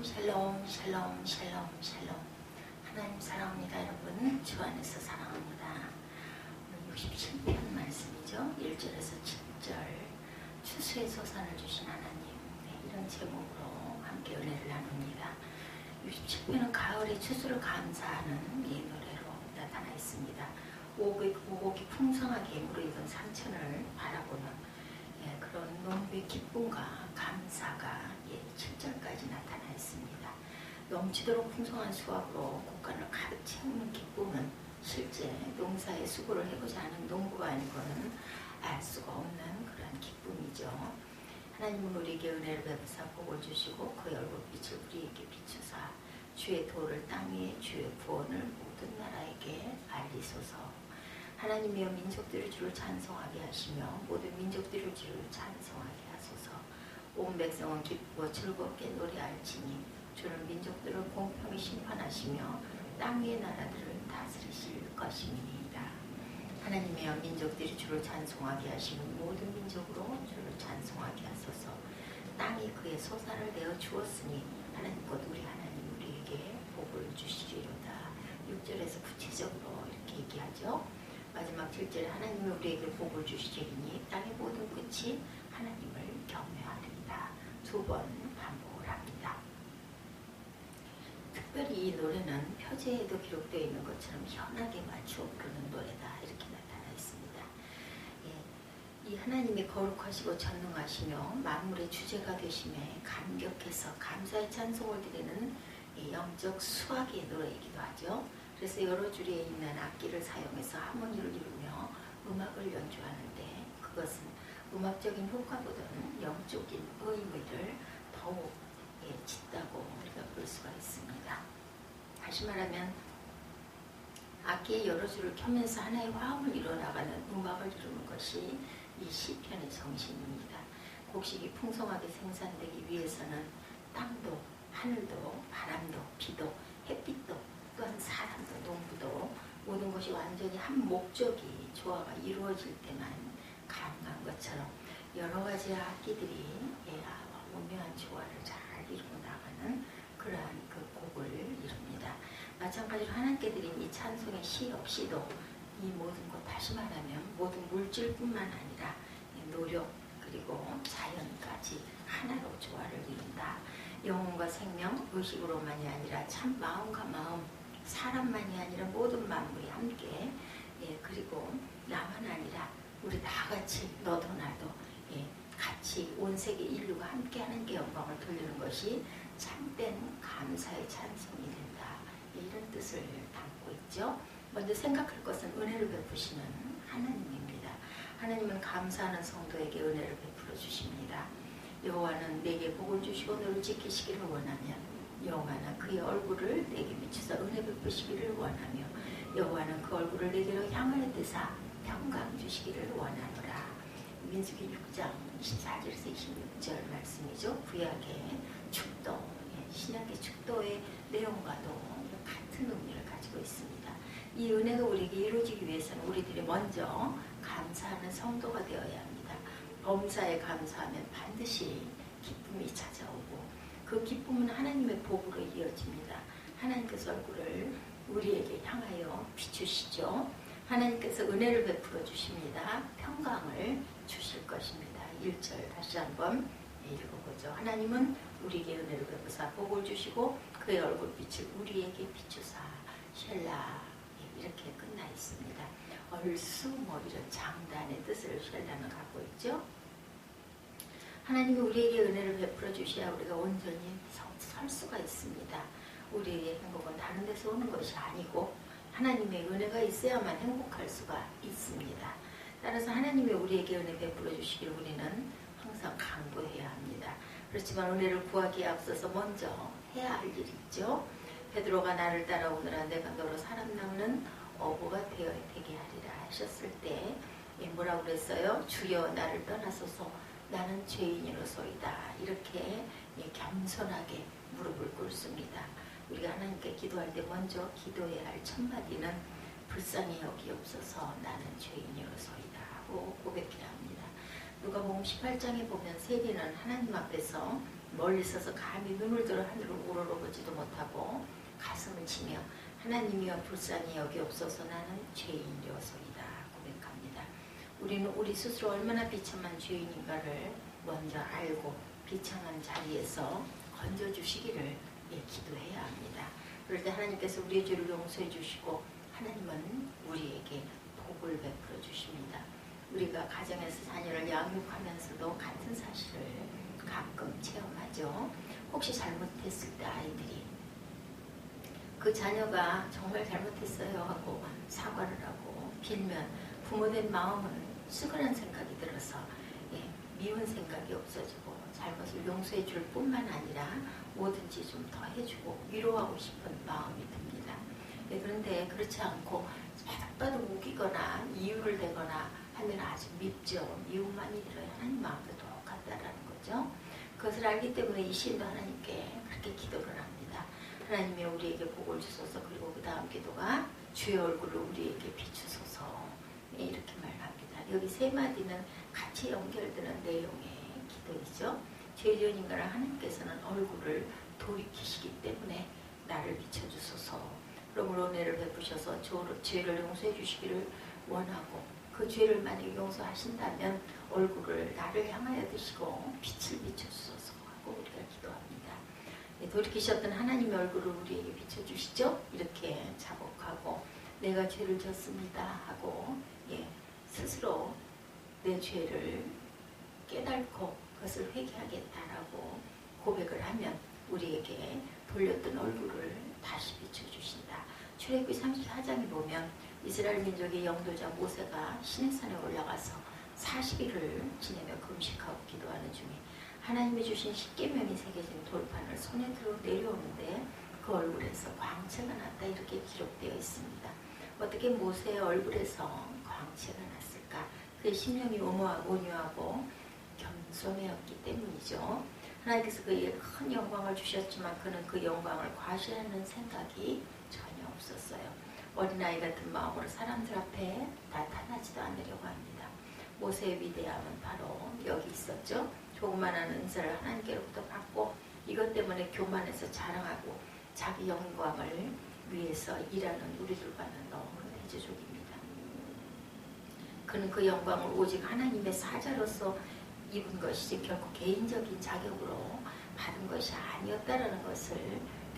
샬롬 샬롬 샬롬 샬롬. 하나님 사랑합니다. 여러분 주 안에서 사랑합니다. 오늘 67편 말씀이죠. 1절에서 7절. 추수의 소산을 주신 하나님, 이런 제목으로 함께 은혜를 나눕니다. 67편은 가을의 추수를 감사하는 이 노래로 나타나 있습니다. 오곡이 풍성하게 무르익은 산천을 바라보는 그런 농부의 기쁨과 감사가 7절까지 나타나 있습니다. 넘치도록 풍성한 수확으로 곳간을 가득 채우는 기쁨은 실제 농사에 수고를 해보지 않은 농부가 아니고는 알 수가 없는 그런 기쁨이죠. 하나님은 우리에게 은혜를 베푸사 복을 주시고 그의 얼굴빛을 우리에게 비추사 주의 도를 땅 위에 주의 구원을 모든 나라에게 알리소서. 하나님이여 민족들이 주를 찬송하게 하시며 모든 민족들이 주를 찬송하게 하소서. 온 백성은 기쁘고 즐겁게 노래할지니 주는 민족들을 공평히 심판하시며 땅 위의 나라들을 다스리실 것임이니이다. 하나님이여 민족들이 주를 찬송하게 하시며 모든 민족으로 주를 찬송하게 하소서. 땅이 그의 소산을 내어 주었으니 하나님 곧 우리 하나님 우리에게 복을 주시리로다. 6절에서 구체적으로 이렇게 얘기하죠. 마지막 7절에 하나님이 우리에게 복을 주시리니 땅의 모든 끝이 하나님을 경외하리이다. 2번 반복을 합니다. 특별히 이 노래는 표제에도 기록되어 있는 것처럼 현하게 맞추어 부르는 노래다. 이렇게 나타나 있습니다. 이 하나님이 거룩하시고 전능하시며 만물의 주제가 되심에 감격해서 감사의 찬송을 드리는 영적 수학의 노래이기도 하죠. 그래서 여러 줄에 있는 악기를 사용해서 하모니를 이루며 음악을 연주하는데 그것은 음악적인 효과보다는 영적인 의미를 더욱 짙다고 우리가 볼 수가 있습니다. 다시 말하면 악기의 여러 줄을 켜면서 하나의 화음을 이뤄나가는 음악을 이루는 것이 이 시편의 정신입니다. 곡식이 풍성하게 생산되기 위해서는 땅도 하늘도 바람도 비도 햇빛도 또한 사람도 농부도 모든 것이 완전히 한 목적이 조화가 이루어질 때만 가능한 것처럼 여러 가지 악기들이 오묘한 조화를 잘 이루고 나가는 그러한 그 곡을 이룹니다. 마찬가지로 하나님께 드린 이 찬송의 시 없이도 이 모든 것, 다시 말하면 모든 물질뿐만 아니라 노력 그리고 자연까지 하나로 조화를 이룬다. 영혼과 생명, 의식으로만이 아니라 참 마음과 마음, 사람만이 아니라 모든 만물이 함께 그리고 나만 아니라 우리 다 같이 너도 나도 같이 온 세계 인류가 함께하는 게 영광을 돌리는 것이 참된 감사의 찬송이 된다. 이런 뜻을 담고 있죠. 먼저 생각할 것은 은혜를 베푸시는 하나님입니다. 하나님은 감사하는 성도에게 은혜를 베풀어 주십니다. 여호와는 내게 복을 주시고 너를 지키시기를 원하면 여호와는 그의 얼굴을 내게 비추사 은혜 베푸시기를 원하며 여호와는 그 얼굴을 내게로 향하여 드사 평강 주시기를 원하노라. 민수기 6장 24절에서 26절 말씀이죠. 구약의 축도, 신약의 축도의 내용과도 같은 의미를 가지고 있습니다. 이 은혜가 우리에게 이루어지기 위해서는 우리들이 먼저 감사하는 성도가 되어야 합니다. 범사에 감사하면 반드시 기쁨이 찾아오고 그 기쁨은 하나님의 복으로 이어집니다. 하나님께서 얼굴을 우리에게 향하여 비추시죠. 하나님께서 은혜를 베풀어 주십니다. 평강을 주실 것입니다. 1절 다시 한번 읽어보죠. 하나님은 우리에게 은혜를 베푸사 복을 주시고 그의 얼굴빛을 우리에게 비추사 쉘라 이렇게 끝나 있습니다. 얼쑤 이런 장단의 뜻을 쉘라는 갖고 있죠. 하나님이 우리에게 은혜를 베풀어 주셔야 우리가 온전히 설 수가 있습니다. 우리의 행복은 다른 데서 오는 것이 아니고 하나님의 은혜가 있어야만 행복할 수가 있습니다. 따라서 하나님이 우리에게 은혜 베풀어 주시길 우리는 항상 간구해야 합니다. 그렇지만 은혜를 구하기에 앞서서 먼저 해야 할 일이 있죠. 베드로가 나를 따라오느라 내가 너로 사람 낚는 어부가 되게 하리라 하셨을 때 뭐라고 그랬어요? 주여 나를 떠나소서 나는 죄인으로소이다. 이렇게 겸손하게 무릎을 꿇습니다. 우리가 하나님께 기도할 때 먼저 기도해야 할 첫 마디는 불쌍히 여기옵소서 나는 죄인으로소이다 하고 고백해야 합니다. 누가복음 18장에 보면 세리는 하나님 앞에서 멀리 서서 감히 눈을 들어 하늘을 우러러보지도 못하고 가슴을 치며 하나님이여 불쌍히 여기옵소서 나는 죄인이었소이다 고백합니다. 우리는 우리 스스로 얼마나 비참한 죄인인가를 먼저 알고 비참한 자리에서 건져주시기를 기도해야 합니다. 그럴 때 하나님께서 우리의 죄를 용서해 주시고 하나님은 우리에게 복을 베풀어 주십니다. 우리가 가정에서 자녀를 양육하면서도 같은 사실을 가끔 체험하죠. 혹시 잘못했을 때 아이들이 그 자녀가 정말 잘못했어요 하고 사과를 하고 빌면 부모된 마음은 수근한 생각이 들어서 미운 생각이 없어지고 잘못을 용서해 줄 뿐만 아니라 뭐든지 좀 더 해주고 위로하고 싶은 마음이 듭니다. 그런데 그렇지 않고 바닥바닥 우기거나 이유를 대거나 하면 아주 밉죠. 미움만이 들어야 하나님 마음도 똑같다라는 거죠. 그것을 알기 때문에 이 시인도 하나님께 그렇게 기도를 합니다. 하나님이 우리에게 복을 주소서. 그리고 그 다음 기도가 주의 얼굴을 우리에게 비추소서. 이렇게 말합니다. 여기 세 마디는 같이 연결되는 내용의 기도이죠. 죄 지은 인간을 하나님께서는 얼굴을 돌이키시기 때문에 나를 비춰주소서. 그러므로 은혜를 베푸셔서 죄를 용서해 주시기를 원하고 그 죄를 만약에 용서하신다면 얼굴을 나를 향하여 드시고 빛을 비춰주소서 하고 우리가 기도합니다. 돌이키셨던 하나님의 얼굴을 우리에게 비춰주시죠. 이렇게 자복하고 내가 죄를 졌습니다 하고 스스로 내 죄를 깨닫고 그것을 회개하겠다라고 고백을 하면 우리에게 돌렸던 얼굴을 다시 비춰주신다. 출애굽기 34장에 보면 이스라엘 민족의 영도자 모세가 시내산에 올라가서 40일을 지내며 금식하고 기도하는 중에 하나님이 주신 십계명이 새겨진 돌판을 손에 들어 내려오는데 그 얼굴에서 광채가 났다 이렇게 기록되어 있습니다. 어떻게 모세의 얼굴에서 광채가 났을까? 그의 심령이 온유하고 겸손해였기 때문이죠. 하나님께서 그에게 큰 영광을 주셨지만 그는 그 영광을 과시하는 생각이 전혀 없었어요. 어린아이 같은 마음으로 사람들 앞에 나타나지도 않으려고 합니다. 모세의 위대함은 바로 여기 있었죠. 조그만한 은사를 하나님께로부터 받고 이것 때문에 교만해서 자랑하고 자기 영광을 위해서 일하는 우리들과는 너무 대조적입니다. 그는 그 영광을 오직 하나님의 사자로서 입은 것이지 결코 개인적인 자격으로 받은 것이 아니었다라는 것을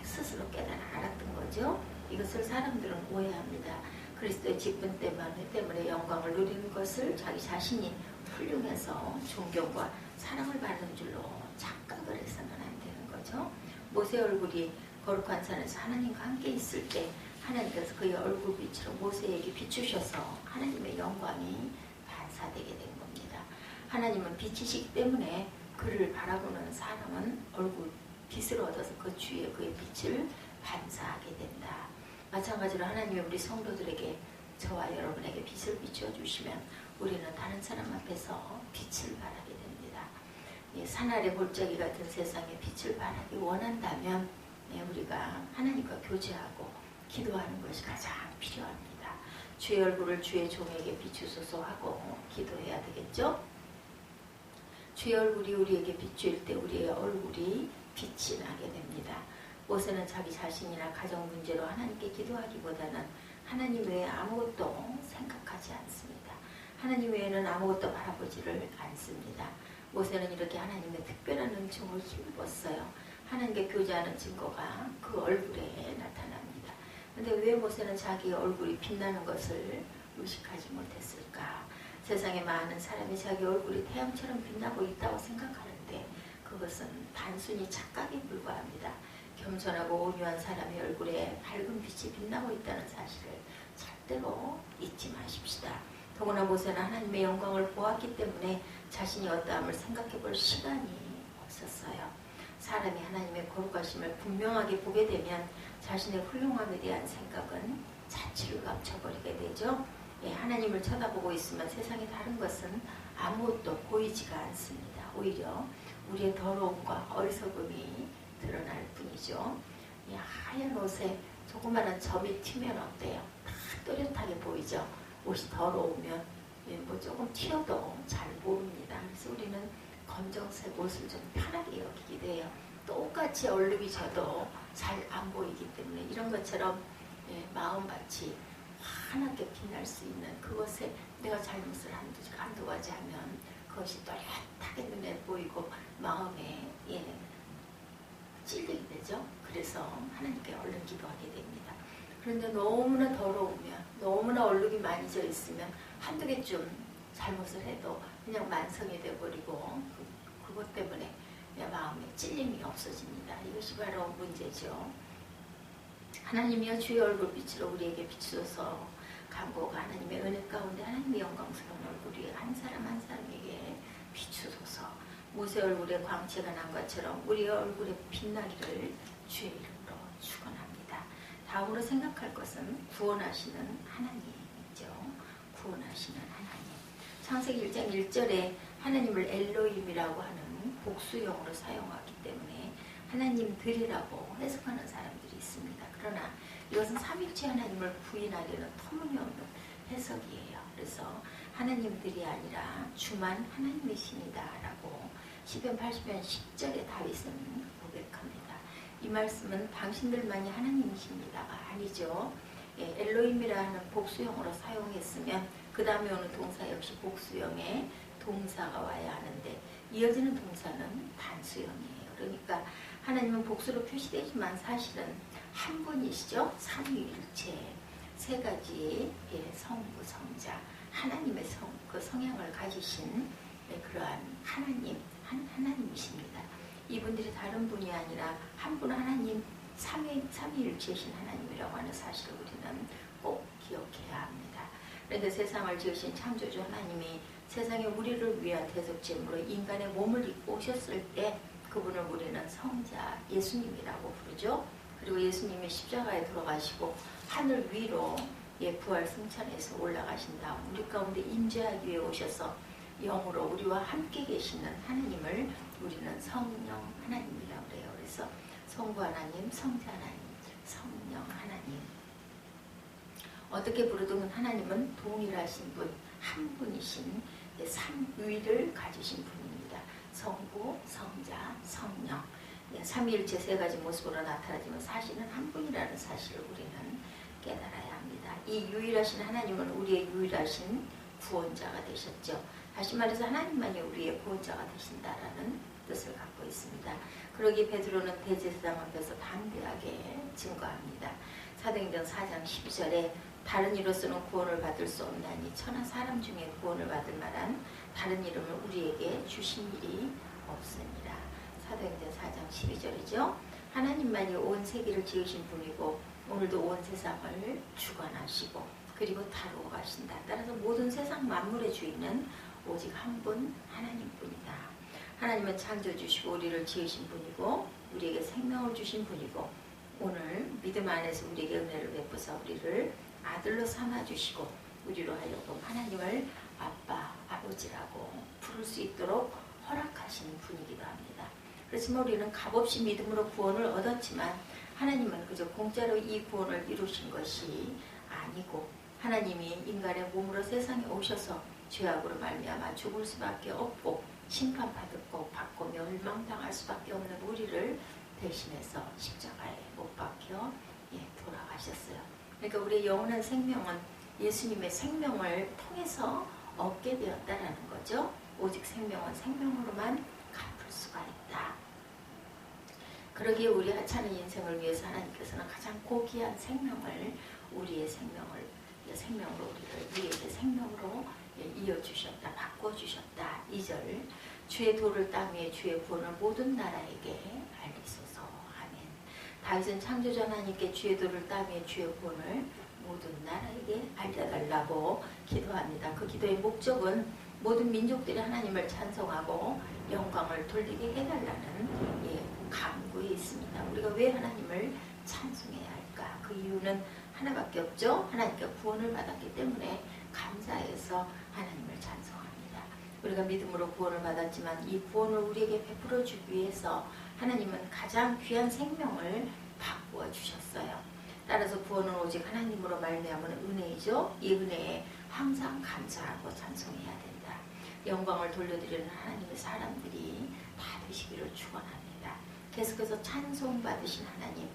스스로 깨달아 알았던 거죠. 이것을 사람들은 오해합니다. 그리스도의 직분 때문에 영광을 누리는 것을 자기 자신이 훌륭해서 존경과 사랑을 받는 줄로 착각을 해서는 안 되는 거죠. 모세 얼굴이 거룩한 산에서 하나님과 함께 있을 때 하나님께서 그의 얼굴 빛으로 모세에게 비추셔서 하나님의 영광이 반사되게 된 겁니다. 하나님은 빛이시기 때문에 그를 바라보는 사람은 얼굴 빛을 얻어서 그 주위에 그의 빛을 반사하게 된다. 마찬가지로 하나님이 우리 성도들에게 저와 여러분에게 빛을 비춰주시면 우리는 다른 사람 앞에서 빛을 발하게 됩니다. 산 아래 골짜기 같은 세상에 빛을 발하기 원한다면 우리가 하나님과 교제하고 기도하는 것이 가장 필요합니다. 주의 얼굴을 주의 종에게 비추소서 하고 기도해야 되겠죠? 주의 얼굴이 우리에게 비추일 때 우리의 얼굴이 빛이 나게 됩니다. 모세는 자기 자신이나 가정 문제로 하나님께 기도하기보다는 하나님 외에 아무것도 생각하지 않습니다. 하나님 외에는 아무것도 바라보지를 않습니다. 모세는 이렇게 하나님의 특별한 은총을 힘입었어요. 하나님께 교제하는 증거가 그 얼굴에 나타납니다. 그런데 왜 모세는 자기 얼굴이 빛나는 것을 의식하지 못했을까? 세상에 많은 사람이 자기 얼굴이 태양처럼 빛나고 있다고 생각하는데 그것은 단순히 착각에 불과합니다. 겸손하고 온유한 사람의 얼굴에 밝은 빛이 빛나고 있다는 사실을 절대로 잊지 마십시다. 더구나 모세는 하나님의 영광을 보았기 때문에 자신이 어떠함을 생각해 볼 시간이 없었어요. 사람이 하나님의 거룩하심을 분명하게 보게 되면 자신의 훌륭함에 대한 생각은 자취를 감춰버리게 되죠. 하나님을 쳐다보고 있으면 세상의 다른 것은 아무것도 보이지가 않습니다. 오히려 우리의 더러움과 어리석음이 드러날 뿐이죠. 하얀 옷에 조그마한 점이 튀면 어때요? 다 또렷하게 보이죠. 옷이 더러우면 조금 튀어도 잘 보입니다. 그래서 우리는 검정색 옷을 좀 편하게 여기기도 해요. 똑같이 얼룩이 져도 잘 안 보이기 때문에 이런 것처럼 마음밭이 환하게 빛날 수 있는 그것에 내가 잘못을 한두 가지 하면 그것이 또렷하게 눈에 보이고 마음에 찔리게 되죠. 그래서 하나님께 얼른 기도하게 됩니다. 그런데 너무나 더러우면, 너무나 얼룩이 많이 져 있으면 한두 개쯤 잘못을 해도 그냥 만성이 되어버리고 그것 때문에 내 마음에 찔림이 없어집니다. 이것이 바로 문제죠. 하나님이여 주의 얼굴빛으로 우리에게 비추소서. 간구가 하나님의 은혜 가운데 하나님의 영광스러운 얼굴이 한 사람 한 사람에게 비추소서. 모세 얼굴에 광채가 난 것처럼 우리의 얼굴에 빛나기를 주의 이름으로 축원합니다. 다음으로 생각할 것은 구원하시는 하나님이죠. 구원하시는 하나님. 창세기 1장 1절에 하나님을 엘로힘이라고 하는 복수형으로 사용하기 때문에 하나님들이라고 해석하는 사람들이 있습니다. 그러나 이것은 삼위일체 하나님을 부인하려는 터무니없는 해석이에요. 그래서 하나님들이 아니라 주만 하나님이십니다 라고 시편 80편 10절에 다윗은 고백합니다. 이 말씀은 당신들만이 하나님이십니다가 아니죠. 엘로힘이라는 복수형으로 사용했으면 그 다음에 오는 동사 역시 복수형의 동사가 와야 하는데 이어지는 동사는 단수형이에요. 그러니까 하나님은 복수로 표시되지만 사실은 한 분이시죠. 삼위일체 세 가지 성부 성자 하나님의 그 성향을 가지신 그러한 하나님이십니다. 이분들이 다른 분이 아니라 한 분 하나님 삼위일체신 하나님이라고 하는 사실을 우리는 꼭 기억해야 합니다. 그런데 세상을 지으신 창조주 하나님이 세상에 우리를 위한 대속제물로 인간의 몸을 입고 오셨을 때 그분을 우리는 성자 예수님이라고 부르죠. 그리고 예수님이 십자가에 돌아가시고 하늘 위로 부활 승천해서 올라가신 다음 우리 가운데 임재하기 위해 오셔서 영으로 우리와 함께 계시는 하나님을 우리는 성령 하나님이라고 그래요. 그래서 성부 하나님, 성자 하나님, 성령 하나님. 어떻게 부르든 하나님은 동일하신 분, 한 분이신 삼위를 가지신 분입니다. 성부, 성자, 성령. 삼위일체 세 가지 모습으로 나타나지만 사실은 한 분이라는 사실을 우리는 깨달아야 합니다. 이 유일하신 하나님은 우리의 유일하신 구원자가 되셨죠. 다시 말해서 하나님만이 우리의 구원자가 되신다라는 뜻을 갖고 있습니다. 그러기 베드로는 대제사장 앞에서 담대하게 증거합니다. 사도행전 4장 12절에 다른 이로서는 구원을 받을 수 없나니 천하 사람 중에 구원을 받을 만한 다른 이름을 우리에게 주신 일이 없습니다. 사도행전 4장 12절이죠. 하나님만이 온 세계를 지으신 분이고 오늘도 온 세상을 주관하시고 그리고 다루어 가신다. 따라서 모든 세상 만물의 주인은 오직 한 분 하나님뿐이다. 하나님은 창조주시고 우리를 지으신 분이고 우리에게 생명을 주신 분이고 오늘 믿음 안에서 우리에게 은혜를 베푸사 우리를 아들로 삼아주시고 우리로 하여금 하나님을 아빠, 아버지라고 부를 수 있도록 허락하신 분이기도 합니다. 그렇지만 우리는 값없이 믿음으로 구원을 얻었지만 하나님은 그저 공짜로 이 구원을 이루신 것이 아니고 하나님이 인간의 몸으로 세상에 오셔서 죄악으로 말미암아 죽을 수밖에 없고 심판받고 멸망당할 수밖에 없는 우리를 대신해서 십자가에 못 박혀 돌아가셨어요. 그러니까 우리의 영원한 생명은 예수님의 생명을 통해서 얻게 되었다라는 거죠. 오직 생명은 생명으로만 갚을 수가 있다. 그러기에 우리 하찮은 인생을 위해서 하나님께서는 가장 고귀한 생명을 우리의 생명으로 우리에게 생명으로 이어주셨다. 바꿔주셨다. 2절 주의 도를 땅 위에 주의 구원을 모든 나라에게 알리소서. 아멘. 다윗은 창조주 하나님께 주의 도를 땅 위에 주의 구원을 모든 나라에게 알려달라고 기도합니다. 그 기도의 목적은 모든 민족들이 하나님을 찬송하고 영광을 돌리게 해달라는 간구에 있습니다. 우리가 왜 하나님을 찬송해야 할까? 그 이유는 하나밖에 없죠. 하나님께 구원을 받았기 때문에 감사해서 하나님을 찬송합니다. 우리가 믿음으로 구원을 받았지만 이 구원을 우리에게 베풀어 주기 위해서 하나님은 가장 귀한 생명을 바꾸어 주셨어요. 따라서 구원은 오직 하나님으로 말미암은 은혜이죠. 이 은혜에 항상 감사하고 찬송해야 된다. 영광을 돌려드리는 하나님의 사람들이 다 되시기를 축원합니다. 계속해서 찬송 받으신 하나님,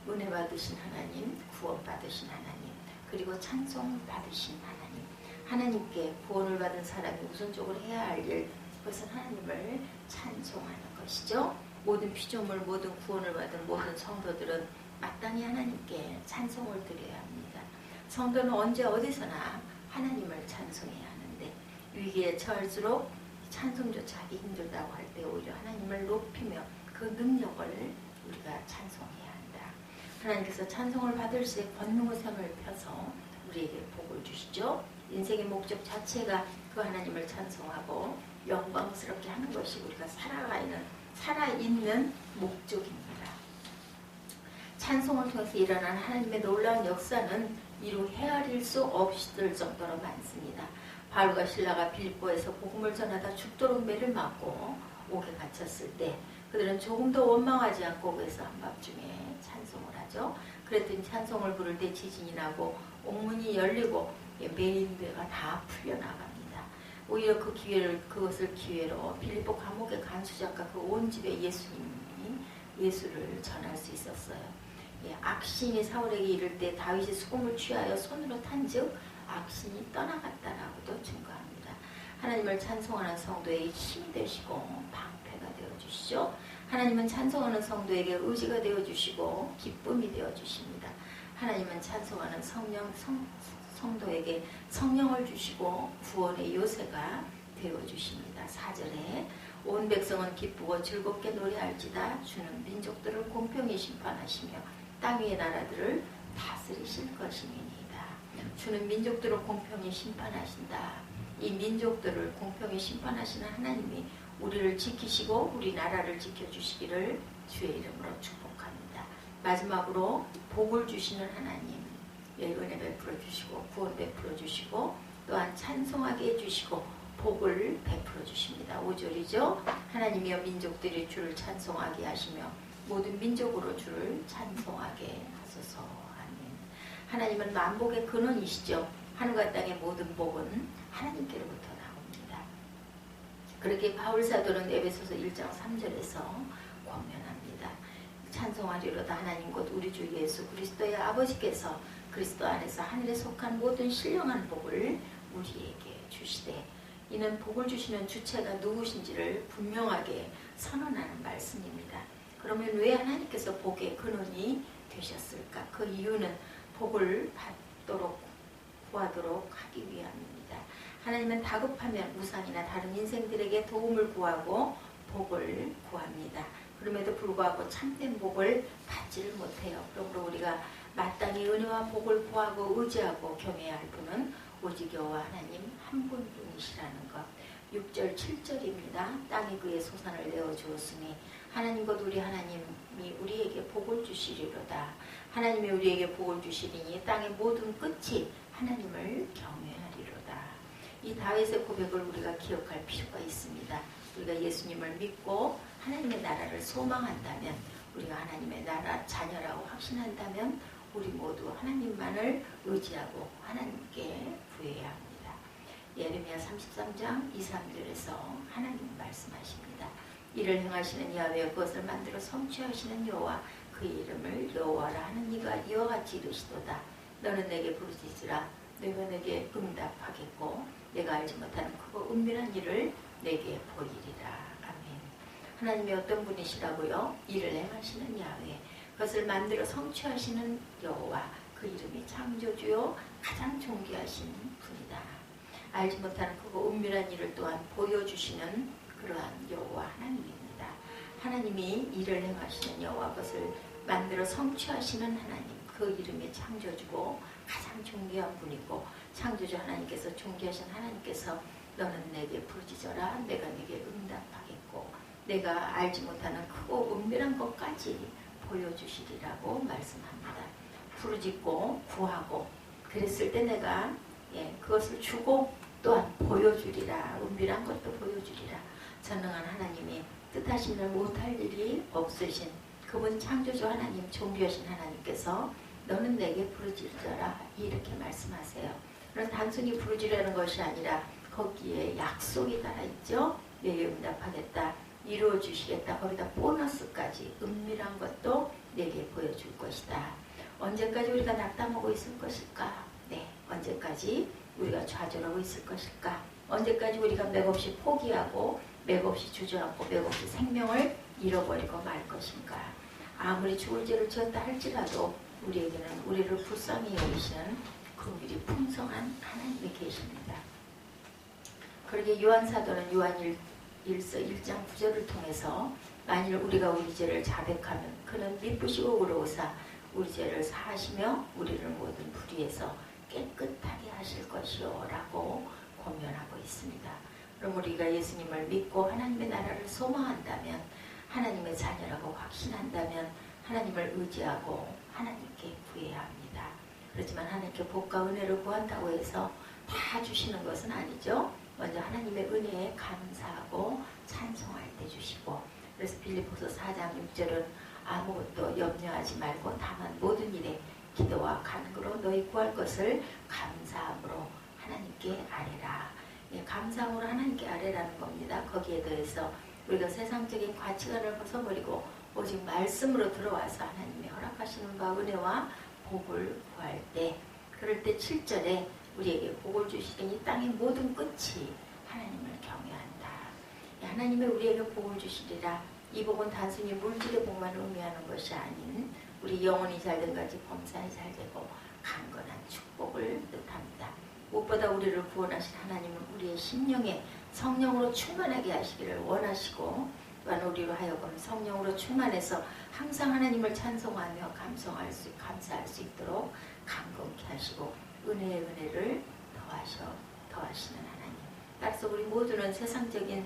은혜 받으신 하나님, 구원 받으신 하나님, 그리고 찬송 받으신 하나님, 하나님께 구원을 받은 사람이 우선적으로 해야 할 일, 그것은 하나님을 찬송하는 것이죠. 모든 피조물, 모든 구원을 받은 모든 성도들은 마땅히 하나님께 찬송을 드려야 합니다. 성도는 언제 어디서나 하나님을 찬송해야 하는데 위기에 처할수록 찬송조차 하기 힘들다고 할 때 오히려 하나님을 높이며 그 능력을 우리가 찬송해야 한다. 하나님께서 찬송을 받을 수 있는 권능의상을 펴서 우리에게 복을 주시죠. 인생의 목적 자체가 그 하나님을 찬송하고 영광스럽게 하는 것이 우리가 살아있는 목적입니다. 찬송을 통해서 일어난 하나님의 놀라운 역사는 이루 헤아릴 수 없을 정도로 많습니다. 바울과 실라가 빌립보에서 복음을 전하다 죽도록 매를 맞고 옥에 갇혔을 때 그들은 조금 더 원망하지 않고 옥에서 한밤중에 찬송을 하죠. 그랬더니 찬송을 부를 때 지진이 나고 옥문이 열리고 매인배가 다 풀려나갑니다. 오히려 그것을 기회로 빌립보 감옥의 간수작과 그 온 집에 예수를 전할 수 있었어요. 악신이 사울에게 이를 때 다윗이 수금을 취하여 손으로 탄즉 악신이 떠나갔다라고도 증거합니다. 하나님을 찬송하는 성도에게 힘이 되시고 방패가 되어주시죠. 하나님은 찬송하는 성도에게 의지가 되어주시고 기쁨이 되어주십니다. 하나님은 찬송하는 성도에게 성령을 주시고 구원의 요새가 되어주십니다. 4절에 온 백성은 기쁘고 즐겁게 노래할지다. 주는 민족들을 공평히 심판하시며 땅 위의 나라들을 다스리실 것이니이다. 주는 민족들을 공평히 심판하신다. 이 민족들을 공평히 심판하시는 하나님이 우리를 지키시고 우리 나라를 지켜주시기를 주의 이름으로 축복합니다. 마지막으로 복을 주시는 하나님, 은혜 베풀어 주시고 구원 베풀어 주시고 또한 찬송하게 해주시고 복을 베풀어 주십니다. 5절이죠. 하나님이여 민족들이 주를 찬송하게 하시며 모든 민족으로 주를 찬송하게 하소서. 아멘. 하나님은 만복의 근원이시죠. 하늘과 땅의 모든 복은 하나님께로부터 나옵니다. 그렇게 바울 사도는 에베소서 1장 3절에서 권면합니다. 찬송하리로다 하나님 곧 우리 주 예수 그리스도의 아버지께서 그리스도 안에서 하늘에 속한 모든 신령한 복을 우리에게 주시되, 이는 복을 주시는 주체가 누구신지를 분명하게 선언하는 말씀입니다. 그러면 왜 하나님께서 복의 근원이 되셨을까? 그 이유는 복을 받도록 구하도록 하기 위함입니다. 하나님은 다급하면 우상이나 다른 인생들에게 도움을 구하고 복을 구합니다. 그럼에도 불구하고 참된 복을 받지를 못해요. 그러므로 우리가 마땅히 은혜와 복을 구하고 의지하고 경외해야 할 분은 오직 여호와 하나님 한 분뿐이시라는 것. 6절 7절입니다. 땅이 그의 소산을 내어주었으니 하나님 곧 우리 하나님이 우리에게 복을 주시리로다. 하나님이 우리에게 복을 주시리니 땅의 모든 끝이 하나님을 경외하리로다. 이 다윗의 고백을 우리가 기억할 필요가 있습니다. 우리가 예수님을 믿고 하나님의 나라를 소망한다면, 우리가 하나님의 나라 자녀라고 확신한다면 우리 모두 하나님만을 의지하고 하나님께 구해야 합니다. 예레미야 33장 2, 3절에서 하나님 말씀하십니다. 이를 행하시는 야훼, 그것을 만들어 성취하시는 여호와, 그 이름을 여호와라 하는 이가 이와 같이 이르시도다. 너는 내게 부르짖으라. 내가 내게 응답하겠고 내가 알지 못하는 크고 은밀한 일을 내게 보이리라. 아멘. 하나님이 어떤 분이시라고요? 이를 행하시는 야훼, 그것을 만들어 성취하시는 여호와, 그 이름이 창조주요 가장 존귀하신 분이다. 알지 못하는 크고 은밀한 일을 또한 보여주시는 그러한 여호와 하나님입니다. 하나님이 일을 행하시는 여호와, 그것을 만들어 성취하시는 하나님, 그 이름이 창조주고 가장 존귀한 분이고, 창조주 하나님께서 존귀하신 하나님께서 너는 내게 부르짖어라. 내가 내게 응답하겠고 내가 알지 못하는 크고 은밀한 것까지 보여주시리라고 말씀합니다. 부르짖고 구하고 그랬을 때 내가 그것을 주고 또한 보여주리라. 은밀한 것도 보여주리라. 전능한 하나님이 뜻하신 일 못할 일이 없으신 그분 창조주 하나님, 존귀하신 하나님께서 너는 내게 부르짖어라 이렇게 말씀하세요. 그런 단순히 부르짖으라는 것이 아니라 거기에 약속이 달아있죠. 내게 응답하겠다, 이루어 주시겠다. 거기다 보너스까지 은밀한 것도 내게 보여줄 것이다. 언제까지 우리가 낙담하고 있을 것일까? 네, 언제까지 우리가 좌절하고 있을 것일까? 언제까지 우리가 맥없이 포기하고 맥없이 주저앉고 맥없이 생명을 잃어버리고 말 것인가? 아무리 죽을 죄를 지었다 할지라도 우리에게는 우리를 불쌍히 여기시는 긍휼이 풍성한 하나님이 계십니다. 그러게 요한사도는 요한 1서 1장 9절을 통해서 만일 우리가 우리 죄를 자백하면 그는 미쁘시고 의로우사 우리 죄를 사하시며 우리를 모든 불의에서 깨끗하게 하실 것이요 라고 권면하고 있습니다. 그럼 우리가 예수님을 믿고 하나님의 나라를 소망한다면, 하나님의 자녀라고 확신한다면 하나님을 의지하고 하나님께 구해야 합니다. 그렇지만 하나님께 복과 은혜를 구한다고 해서 다 주시는 것은 아니죠. 먼저 하나님의 은혜에 감사하고 찬송할 때 주시고, 그래서 빌립보서 4장 6절은 아무것도 염려하지 말고 다만 모든 일에 기도와 간구로 너희 구할 것을 감사함으로 하나님께 아뢰라. 예, 감사함으로 하나님께 아뢰라는 겁니다. 거기에 더해서 우리가 세상적인 가치관을 벗어버리고 오직 말씀으로 들어와서 하나님이 허락하시는 바 은혜와 복을 구할 때, 그럴 때 7절에 우리에게 복을 주시는 이 땅의 모든 끝이 하나님을 경외한다. 예, 하나님이 우리에게 복을 주시리라. 이 복은 단순히 물질의 복만 의미하는 것이 아닌 우리 영혼이 잘된 같이 범사에 잘되고 강건한 축복을 뜻합니다. 무엇보다 우리를 구원하신 하나님은 우리의 심령에 성령으로 충만하게 하시기를 원하시고, 또한 우리로 하여금 성령으로 충만해서 항상 하나님을 찬송하며 감사할 수 있도록 강건케 하시고 은혜의 은혜를 더하시는 하나님. 따라서 우리 모두는 세상적인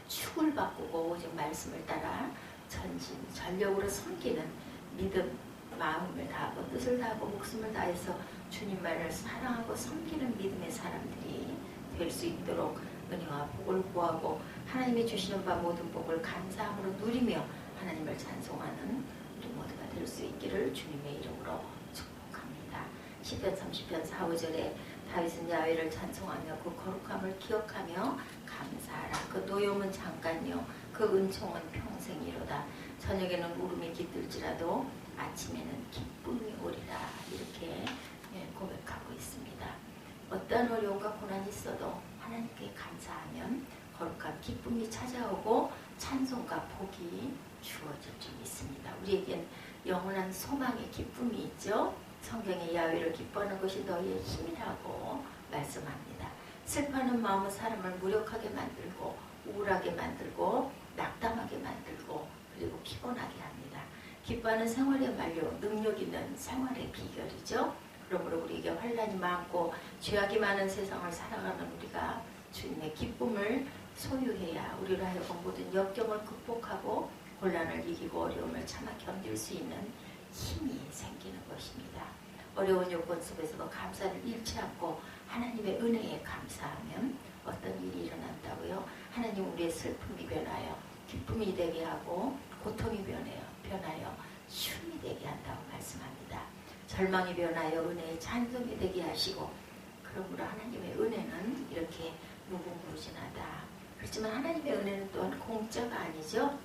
축을 바꾸고 오직 말씀을 따라 전진 전력으로 섬기는 믿음, 마음을 다하고 뜻을 다하고 목숨을 다해서 주님만을 사랑하고 섬기는 믿음의 사람들이 될 수 있도록 은혜와 복을 구하고 하나님이 주시는 바 모든 복을 감사함으로 누리며 하나님을 찬송하는 우리 모두가 될 수 있기를 주님의 이름으로 축복합니다. 시편 30편 4, 5절에 다윗은 야훼를 찬송하며 그 거룩함을 기억하며 감사하라. 그 노염은 잠깐이요 그 은총은 평생이로다. 저녁에는 울음이 깃들지라도 아침에는 기쁨이 오리라. 이렇게 고백하고 있습니다. 어떠한 어려움과 고난이 있어도 하나님께 감사하면 거룩한 기쁨이 찾아오고 찬송과 복이 주어질 줄 믿습니다. 우리에겐 영원한 소망의 기쁨이 있죠. 성경에 야훼를 기뻐하는 것이 너희의 힘이라고 말씀합니다. 슬퍼하는 마음은 사람을 무력하게 만들고 우울하게 만들고 낙담하게 만들고 그리고 피곤하게 합니다. 기뻐하는 생활의 만료, 능력 있는 생활의 비결이죠. 그러므로 우리에게 환난이 많고 죄악이 많은 세상을 살아가는 우리가 주님의 기쁨을 소유해야 우리로 하여금 모든 역경을 극복하고 곤란을 이기고 어려움을 참아 견딜 수 있는 힘이 생기는 것입니다. 어려운 요건 속에서도 감사를 잃지 않고 하나님의 은혜에 감사하면 어떤 일이 일어난다고요? 하나님 우리의 슬픔이 변하여 기쁨이 되게 하고 고통이 변하여 춤이 되게 한다고 말씀합니다. 절망이 변하여 은혜의 찬송이 되게 하시고, 그러므로 하나님의 은혜는 이렇게 무궁무진하다. 그렇지만 하나님의 은혜는 또한 공짜가 아니죠.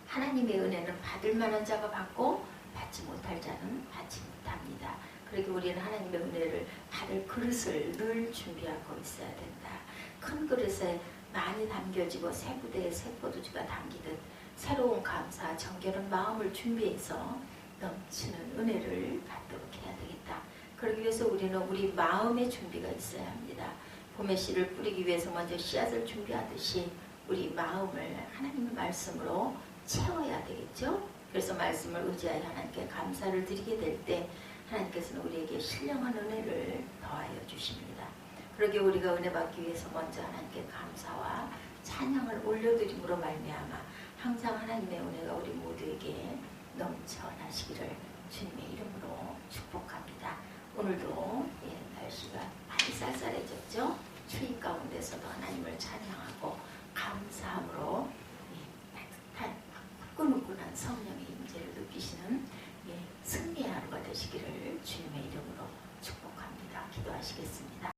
하나님의 은혜는 받을 만한 자가 받고 받지 못할 자는 받지 못합니다. 그러기 우리는 하나님의 은혜를 받을 그릇을 늘 준비하고 있어야 된다. 큰 그릇에 많이 담겨지고 새 부대에 새 포도주가 담기듯 새로운 감사, 정결한 마음을 준비해서 넘치는 은혜를 받도록 해야 되겠다. 그러기 위해서 우리는 우리 마음의 준비가 있어야 합니다. 봄에 씨를 뿌리기 위해서 먼저 씨앗을 준비하듯이 우리 마음을 하나님의 말씀으로 채워야 되겠죠. 그래서 말씀을 의지하여 하나님께 감사를 드리게 될 때 하나님께서는 우리에게 신령한 은혜를 더하여 주십니다. 그러기에 우리가 은혜 받기 위해서 먼저 하나님께 감사와 찬양을 올려드림으로 말미암아 항상 하나님의 은혜가 우리 모두에게 넘쳐나시기를 주님의 이름으로 축복합니다. 오늘도 날씨가 많이 쌀쌀해졌죠. 추위 가운데서도 하나님을 찬양하고 감사함으로 따뜻한 후끈후끈한 성령의 임재를 느끼시는 승리의 하루가 되시기를 주님의 이름으로 축복합니다. 기도하시겠습니다.